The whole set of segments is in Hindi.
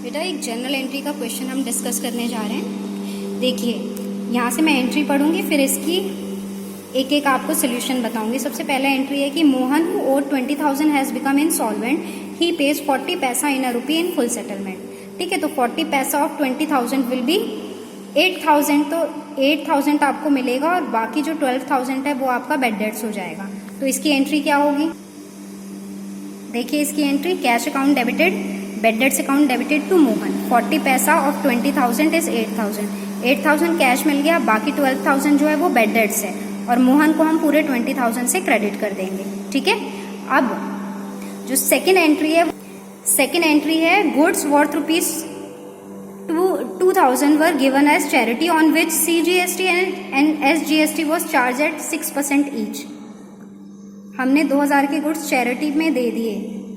बेटा एक जनरल एंट्री का क्वेश्चन हम डिस्कस करने जा रहे हैं। देखिए यहाँ से मैं एंट्री पढ़ूंगी, फिर इसकी एक एक आपको सोल्यूशन बताऊंगी। सबसे पहला एंट्री है कि Mohan who owed 20,000 has become insolvent, he pays 40 पैसा इन अ रुपी इन फुल सेटलमेंट। ठीक है, तो 40 पैसा ऑफ 20,000 विल बी 8,000, तो 8,000 आपको मिलेगा और बाकी जो 12,000 है वो आपका बेड डेट्स हो जाएगा। तो इसकी एंट्री क्या होगी? देखिए इसकी entry, cash account debited, bad debts account debited to Mohan. 40 पैसा ऑफ 20,000 इज 8,000। 8,000 कैश मिल गया, बाकी 12,000 जो है वो बेड डेट्स है और मोहन को हम पूरे 20,000 से क्रेडिट कर देंगे। ठीक है, अब जो सेकेंड एंट्री है goods worth ₹2,000 were given as charity on which CGST and SGST was charge at 6% each. हमने 2,000 के गुड्स चैरिटी में दे दिए,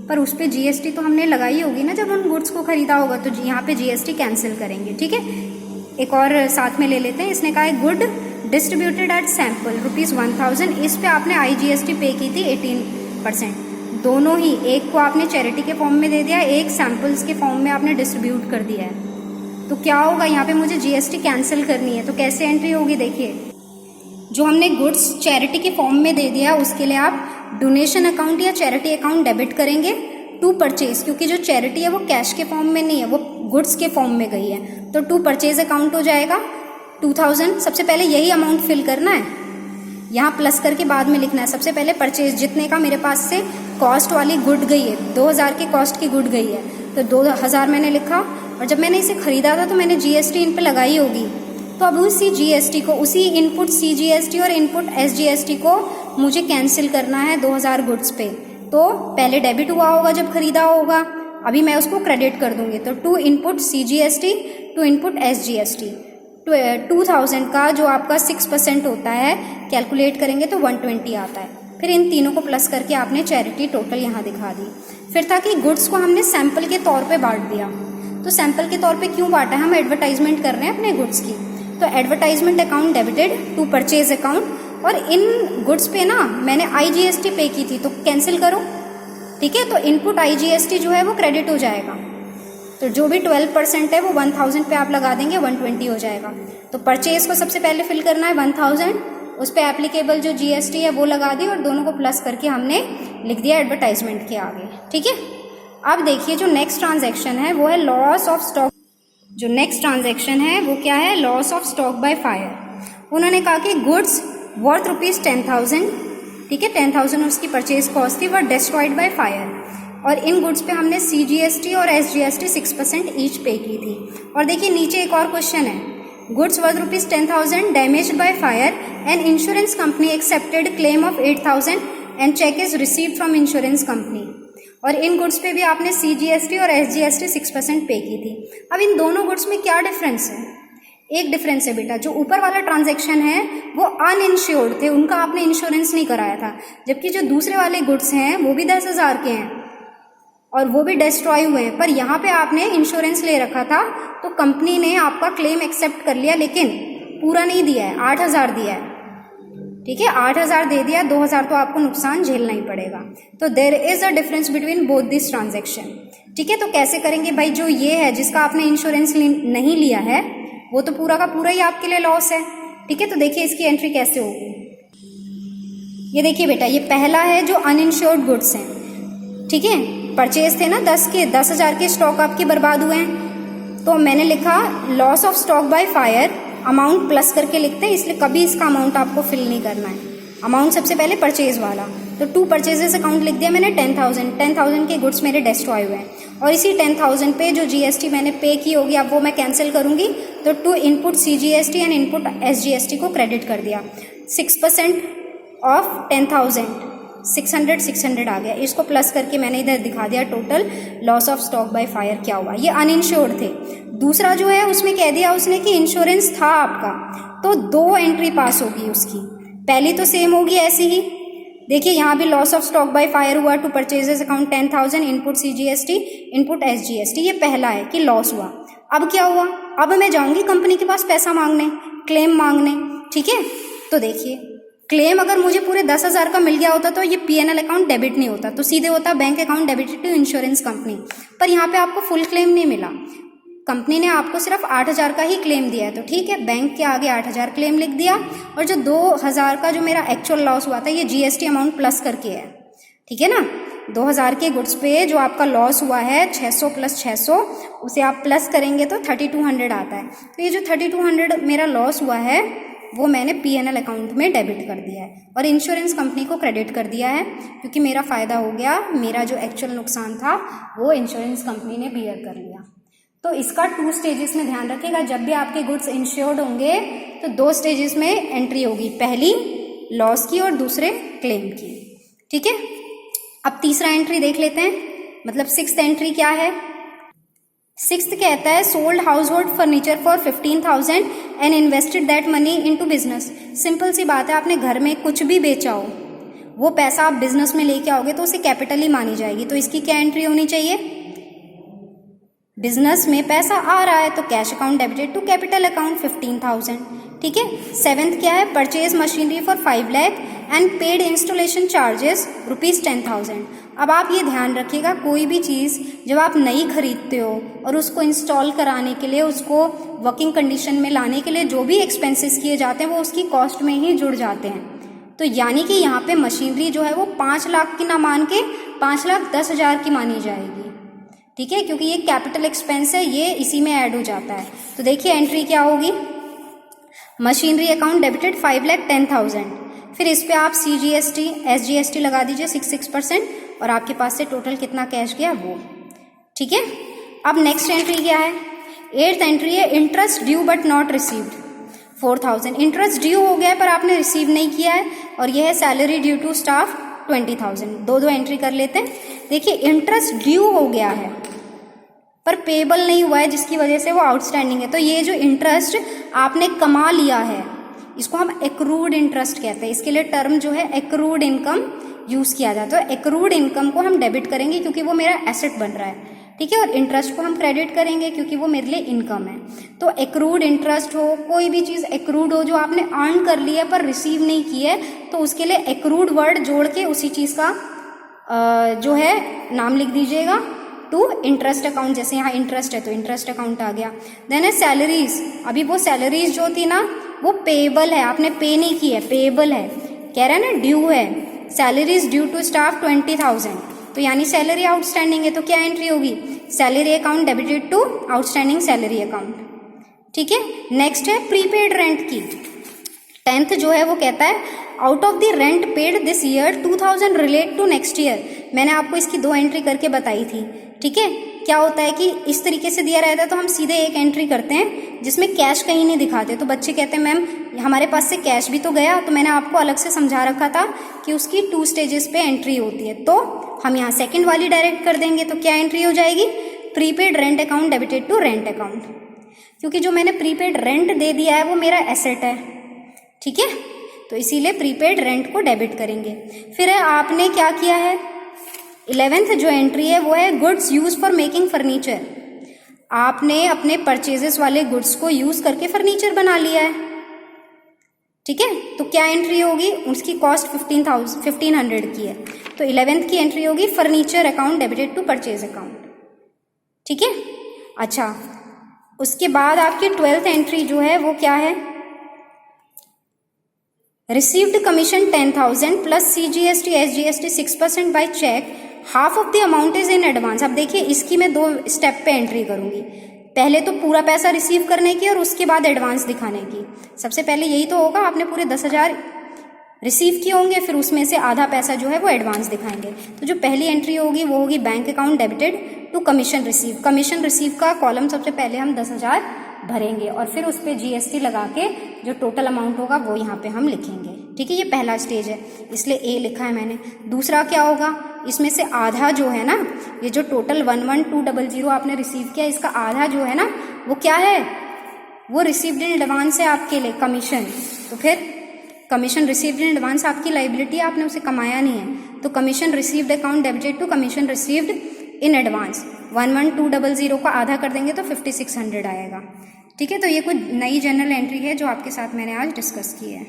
पर उस पर GST तो हमने लगाई होगी ना जब उन गुड्स को खरीदा होगा, तो यहाँ पे GST कैंसिल करेंगे। ठीक है, एक और साथ में ले लेते हैं। इसने कहा है गुड डिस्ट्रीब्यूटेड एट सैंपल ₹1,000, इस पे आपने IGST पे की थी 18%। दोनों ही, एक को आपने चैरिटी के फॉर्म में दे दिया, एक सैंपल्स के फॉर्म में आपने डिस्ट्रीब्यूट कर दिया है। तो क्या होगा, यहाँ पे मुझे GST कैंसिल करनी है, तो कैसे एंट्री होगी? देखिए जो हमने गुड्स चैरिटी के फॉर्म में दे दिया उसके लिए आप डोनेशन अकाउंट या चैरिटी अकाउंट डेबिट करेंगे टू परचेज, क्योंकि जो चैरिटी है वो कैश के फॉर्म में नहीं है, वो गुड्स के फॉर्म में गई है। तो टू परचेज अकाउंट हो जाएगा 2,000। सबसे पहले यही अमाउंट फिल करना है, यहाँ प्लस करके बाद में लिखना है। सबसे पहले परचेज जितने का मेरे पास से कॉस्ट वाली गुड गई है, 2,000 के कॉस्ट की गुड गई है, तो 2,000 मैंने लिखा। और जब मैंने इसे खरीदा था तो मैंने GST इन पे लगाई होगी, तो अब उसी GST को, उसी इनपुट CGST और इनपुट SGST को मुझे कैंसिल करना है 2,000 गुड्स पे। तो पहले डेबिट हुआ होगा जब खरीदा होगा, अभी मैं उसको क्रेडिट कर दूंगी। तो to input CGST to input SGST, 2,000 का जो आपका 6% होता है कैलकुलेट करेंगे तो 120 आता है। फिर इन तीनों को प्लस करके आपने चैरिटी टोटल यहाँ दिखा दी। फिर था कि गुड्स को हमने सैंपल के तौर पे बांट दिया। तो सैंपल के तौर पे क्यों बांटा है? हम एडवर्टाइजमेंट कर रहे हैं अपने गुड्स की, तो advertisement account debited to purchase account, और इन गुड्स पे ना मैंने IGST पे की थी तो कैंसिल करो। ठीक है, तो इनपुट IGST जो है वो क्रेडिट हो जाएगा, तो जो भी 12% है वो 1,000 पे आप लगा देंगे, 120 हो जाएगा। तो परचेज को सबसे पहले फिल करना है 1,000, उस पर एप्लीकेबल जो GST है वो लगा दी और दोनों को प्लस करके हमने लिख दिया एडवर्टाइजमेंट के आगे। ठीक है, अब देखिए जो नेक्स्ट ट्रांजैक्शन है वो है लॉस ऑफ स्टॉक। जो नेक्स्ट ट्रांजैक्शन है वो क्या है? Loss of stock by fire. उन्होंने कहा कि गुड्स वर्थ ₹10,000, ठीक है, 10,000 उसकी परचेज कॉस्ट थी, वर डिस्ट्रॉयड बाय फायर, और इन गुड्स पे हमने CGST और SGST 6% ईच पे की थी। और देखिए नीचे एक और क्वेश्चन है, goods worth ₹10,000 damaged by fire and insurance company accepted claim of 8,000 and cheque is received from insurance company, और इन गुड्स पे भी आपने CGST और SGST 6% पे की थी। अब इन दोनों गुड्स में क्या डिफरेंस है? एक डिफरेंस है बेटा, जो ऊपर वाला ट्रांजैक्शन है वो अनइंश्योर्ड थे, उनका आपने इंश्योरेंस नहीं कराया था, जबकि जो दूसरे वाले गुड्स हैं वो भी 10,000 के हैं और वो भी डिस्ट्रॉय हुए हैं, पर यहाँ पे आपने इंश्योरेंस ले रखा था तो कंपनी ने आपका क्लेम एक्सेप्ट कर लिया, लेकिन पूरा नहीं दिया है, 8,000 दिया है। ठीक है, 8,000 दे दिया, 2,000 तो आपको नुकसान झेलना ही पड़ेगा। तो there is a difference between both this transaction. ठीक है, तो कैसे करेंगे भाई? जो ये है जिसका आपने इंश्योरेंस नहीं लिया है वो तो पूरा का पूरा ही आपके लिए लॉस है। ठीक है, तो देखिए इसकी एंट्री कैसे होगी। ये देखिए बेटा, ये पहला है जो अनइंश्योर्ड गुड्स हैं। ठीक है, परचेज थे ना 10,000 के स्टॉक आपके बर्बाद हुए हैं, तो मैंने लिखा loss of stock by fire, amount plus करके लिखते हैं, इसलिए कभी इसका अमाउंट आपको फिल नहीं करना है। अमाउंट सबसे पहले परचेज वाला, तो टू परचेजेस अकाउंट लिख दिया मैंने 10,000 के गुड्स मेरे डिस्ट्रॉय हुए हैं, और इसी 10,000 पे जो GST मैंने पे की होगी अब वो मैं कैंसिल करूंगी, तो to input CGST and input SGST को क्रेडिट कर दिया। 6% ऑफ 10,000 600 आ गया, इसको प्लस करके मैंने इधर दिखा दिया total loss of stock by fire क्या हुआ। ये अनइंश्योर्ड थे। दूसरा जो है उसमें कह दिया उसने कि इंश्योरेंस था आपका, तो 2 एंट्री पास होगी उसकी। पहली तो सेम होगी ऐसी ही, देखिए यहाँ भी loss of stock by fire हुआ, to purchases account 10,000, input CGST input SGST, ये पहला है कि लॉस हुआ। अब क्या हुआ? अब मैं जाऊंगी कंपनी के पास पैसा मांगने, क्लेम मांगने। ठीक है, तो देखिए क्लेम अगर मुझे पूरे 10,000 का मिल गया होता तो ये PNL अकाउंट डेबिट नहीं होता, तो सीधे होता bank account debited to insurance company. पर यहाँ पे आपको फुल क्लेम नहीं मिला, कंपनी ने आपको सिर्फ 8,000 का ही क्लेम दिया है, तो ठीक है, बैंक के आगे 8,000 क्लेम लिख दिया। और जो 2,000 का जो मेरा एक्चुअल लॉस हुआ था ये GST अमाउंट प्लस करके है, ठीक है ना। 2,000 के गुड्स पे जो आपका लॉस हुआ है 600 + 600, उसे आप प्लस करेंगे तो 3200 आता है। तो ये जो 3200 मेरा लॉस हुआ है वो मैंने PNL अकाउंट में डेबिट कर दिया है और इंश्योरेंस कंपनी को क्रेडिट कर दिया है, क्योंकि मेरा फ़ायदा हो गया, मेरा जो एक्चुअल नुकसान था वो इंश्योरेंस कंपनी ने बियर कर लिया। तो इसका 2 स्टेजेस में ध्यान रखिएगा, जब भी आपके गुड्स इंश्योर्ड होंगे तो 2 स्टेजेस में एंट्री होगी, पहली लॉस की और दूसरे क्लेम की, ठीक है। अब तीसरा एंट्री देख लेते हैं, मतलब 6th एंट्री क्या है। 6th कहता है sold household furniture for 15,000 and invested that money into business. Simple सी बात है, आपने घर में कुछ भी बेचा हो, वो पैसा आप बिजनेस में लेके आओगे तो उसे कैपिटल ही मानी जाएगी। तो इसकी क्या एंट्री होनी चाहिए, बिजनेस में पैसा आ रहा है तो cash account debited to capital account 15,000, ठीक है। 7th क्या है, purchase machinery for 5 lakh and paid installation charges ₹10,000। अब आप ये ध्यान रखिएगा, कोई भी चीज़ जब आप नई खरीदते हो और उसको इंस्टॉल कराने के लिए, उसको वर्किंग कंडीशन में लाने के लिए जो भी एक्सपेंसेस किए जाते हैं वो उसकी कॉस्ट में ही जुड़ जाते हैं। तो यानी कि यहाँ पे मशीनरी जो है वो 5 लाख की ना मान के 5,10,000 की मानी जाएगी, ठीक है, क्योंकि ये कैपिटल एक्सपेंस है, ये इसी में ऐड हो जाता है। तो देखिए एंट्री क्या होगी, मशीनरी अकाउंट डेबिटेड 5,10,000, फिर इस पे आप CGST SGST लगा दीजिए 6% और आपके पास से टोटल कितना कैश गया वो, ठीक है। अब नेक्स्ट एंट्री क्या है, 8th एंट्री है interest due but not received 4,000। Interest due हो गया है पर आपने रिसीव नहीं किया है, और यह है सैलरी ड्यू टू स्टाफ 20,000। दो एंट्री कर लेते हैं। देखिए इंटरेस्ट ड्यू हो गया है पर पेबल नहीं हुआ है, जिसकी वजह से वो आउटस्टैंडिंग है। तो ये जो इंटरेस्ट आपने कमा लिया है इसको हम एक्रूड इंटरेस्ट कहते हैं। इसके लिए टर्म जो है एक्रूड इनकम यूज किया जाता है। तो एक्रूड इनकम को हम डेबिट करेंगे क्योंकि वो मेरा एसेट बन रहा है, ठीक है, और इंटरेस्ट को हम क्रेडिट करेंगे क्योंकि वो मेरे लिए इनकम है। तो एक्रूड इंटरेस्ट हो, कोई भी चीज़ एक्रूड हो जो आपने अर्न कर ली है पर रिसीव नहीं की है, तो उसके लिए एक्रूड वर्ड जोड़ के उसी चीज़ का जो है नाम लिख दीजिएगा टू इंटरेस्ट अकाउंट। जैसे यहाँ इंटरेस्ट है तो इंटरेस्ट अकाउंट आ गया। देन है सैलरीज। अभी वो सैलरीज जो थी ना वो पेएबल है, आपने पे नहीं की है, पेएबल है, कह रहा है ना ड्यू है। सैलरीज ड्यू टू स्टाफ 20,000, तो यानी सैलरी आउटस्टैंडिंग है, तो क्या एंट्री होगी, salary account debited to outstanding salary account, ठीक है। नेक्स्ट है प्रीपेड रेंट की। 10th जो है वो कहता है out of the rent paid this year 2,000 relate to next year. मैंने आपको इसकी 2 एंट्री करके बताई थी, ठीक है। क्या होता है कि इस तरीके से दिया रहता है तो हम सीधे एक एंट्री करते हैं जिसमें कैश कहीं नहीं दिखाते। तो बच्चे कहते हैं मैम हमारे पास से कैश भी तो गया, तो मैंने आपको अलग से समझा रखा था कि उसकी 2 स्टेजेस पे एंट्री होती है। तो हम यहाँ सेकंड वाली डायरेक्ट कर देंगे, तो क्या एंट्री हो जाएगी, prepaid rent account debited to rent account, क्योंकि जो मैंने प्रीपेड रेंट दे दिया है वो मेरा एसेट है, ठीक है, तो इसीलिए प्रीपेड रेंट को डेबिट करेंगे। फिर है आपने क्या किया है, 11th जो एंट्री है वो है goods use for making furniture. आपने अपने परचेजेस वाले गुड्स को यूज करके फर्नीचर बना लिया है, ठीक है, तो क्या एंट्री होगी, उसकी कॉस्ट 1500 की है, तो 11th की एंट्री होगी furniture account debited to purchase account, ठीक है। अच्छा, उसके बाद आपकी 12th एंट्री जो है वो क्या है, received commission 10,000 plus CGST SGST 6% by cheque, half of the amount is in advance. अब देखिए इसकी मैं 2 स्टेप पे एंट्री करूंगी, पहले तो पूरा पैसा रिसीव करने की और उसके बाद एडवांस दिखाने की। सबसे पहले यही तो होगा, आपने पूरे 10,000 रिसीव किए होंगे, फिर उसमें से आधा पैसा जो है वो एडवांस दिखाएंगे। तो जो पहली एंट्री होगी वो होगी bank account debited to commission receive. Commission receive का कॉलम सबसे पहले हम 10,000 भरेंगे और फिर उस पर GST लगा के जो टोटल अमाउंट होगा वो यहाँ पे हम लिखेंगे, ठीक है। ये पहला स्टेज है इसलिए A लिखा है मैंने। दूसरा क्या होगा, इसमें से आधा जो है ना, ये जो टोटल 11,200 आपने रिसीव किया, इसका आधा जो है ना वो क्या है, वो रिसीव्ड इन एडवांस है आपके लिए, कमीशन। तो फिर कमीशन रिसीव्ड इन एडवांस आपकी लाइबिलिटी है, आपने उसे कमाया नहीं है, तो commission received account debited to commission received in advance 11,200 का आधा कर देंगे तो 5,600 आएगा, ठीक है। तो ये कुछ नई जनरल एंट्री है जो आपके साथ मैंने आज डिस्कस की है।